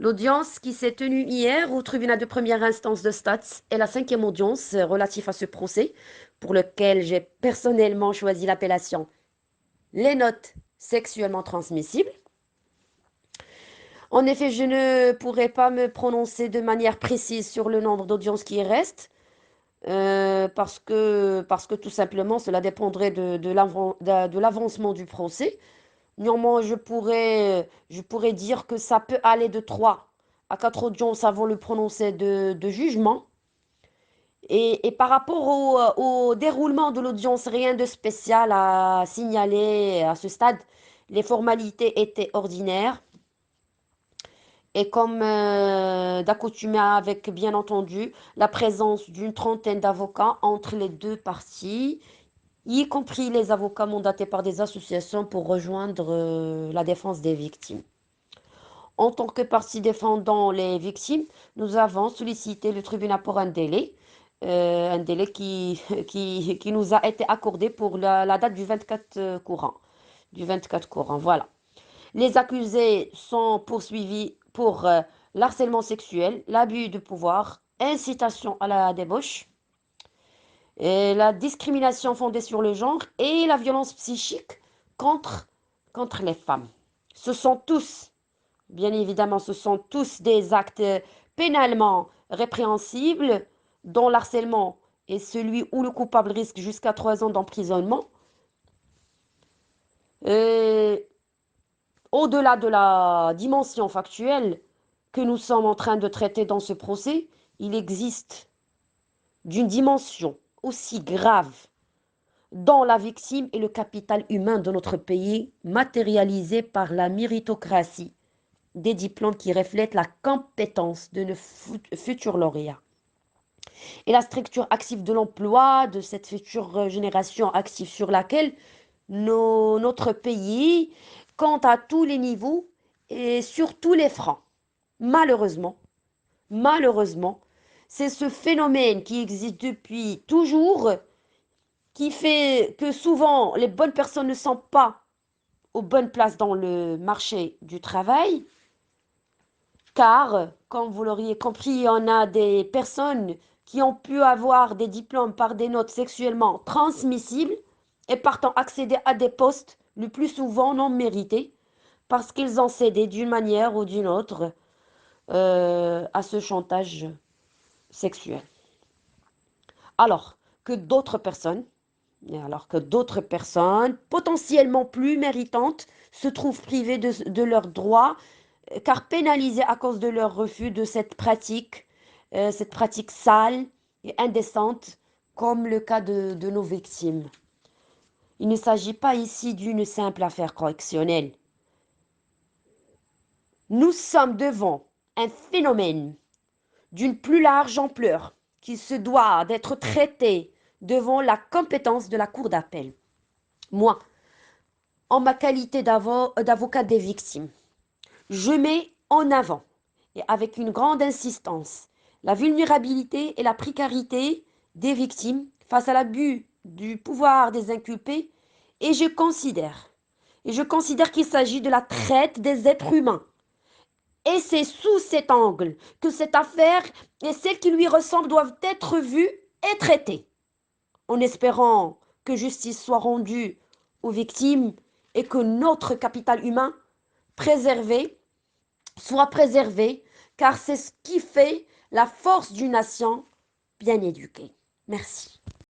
L'audience qui s'est tenue hier au tribunal de première instance de Stades est la cinquième audience relative à ce procès, pour lequel j'ai personnellement choisi l'appellation les notes sexuellement transmissibles. En effet, je ne pourrais pas me prononcer de manière précise sur le nombre d'audiences qui restent, parce que tout simplement cela dépendrait de l'avancement du procès. Néanmoins, je pourrais dire que ça peut aller de 3 à 4 audiences avant le prononcé de jugement. Et par rapport au déroulement de l'audience, rien de spécial à signaler à ce stade. Les formalités étaient ordinaires. Et comme d'accoutumé avec, bien entendu, la présence d'une trentaine d'avocats entre les deux parties, y compris les avocats mandatés par des associations pour rejoindre la défense des victimes. En tant que partie défendant les victimes, nous avons sollicité le tribunal pour un délai qui nous a été accordé pour la date du 24 courant. Du 24 courant, voilà. Les accusés sont poursuivis pour l'harcèlement sexuel, l'abus de pouvoir, incitation à la débauche, et la discrimination fondée sur le genre et la violence psychique contre, contre les femmes. Ce sont tous, bien évidemment, ce sont tous des actes pénalement répréhensibles, dont l'harcèlement est celui où le coupable risque jusqu'à 3 ans d'emprisonnement. Et au-delà de la dimension factuelle que nous sommes en train de traiter dans ce procès, il existe d'une dimension aussi grave dont la victime est le capital humain de notre pays, matérialisé par la méritocratie des diplômes qui reflètent la compétence de nos futurs lauréats. Et la structure active de l'emploi de cette future génération active sur laquelle notre pays compte à tous les niveaux et sur tous les fronts. Malheureusement, c'est ce phénomène qui existe depuis toujours qui fait que souvent les bonnes personnes ne sont pas aux bonnes places dans le marché du travail, car, comme vous l'auriez compris, on a des personnes qui ont pu avoir des diplômes par des notes sexuellement transmissibles et partant accéder à des postes le plus souvent non mérités parce qu'ils ont cédé d'une manière ou d'une autre à ce chantage sexuel. Alors que d'autres personnes, alors que d'autres personnes potentiellement plus méritantes se trouvent privées de leurs droits car pénalisées à cause de leur refus de cette pratique sale et indécente, comme le cas de nos victimes. Il ne s'agit pas ici d'une simple affaire correctionnelle. Nous sommes devant un phénomène d'une plus large ampleur qui se doit d'être traité devant la compétence de la Cour d'appel. Moi, en ma qualité d'avocat des victimes, je mets en avant, et avec une grande insistance, la vulnérabilité et la précarité des victimes face à l'abus du pouvoir des inculpés, et je considère qu'il s'agit de la traite des êtres humains. Et c'est sous cet angle que cette affaire et celles qui lui ressemblent doivent être vues et traitées, en espérant que justice soit rendue aux victimes et que notre capital humain préservé soit préservé, car c'est ce qui fait la force d'une nation bien éduquée. Merci.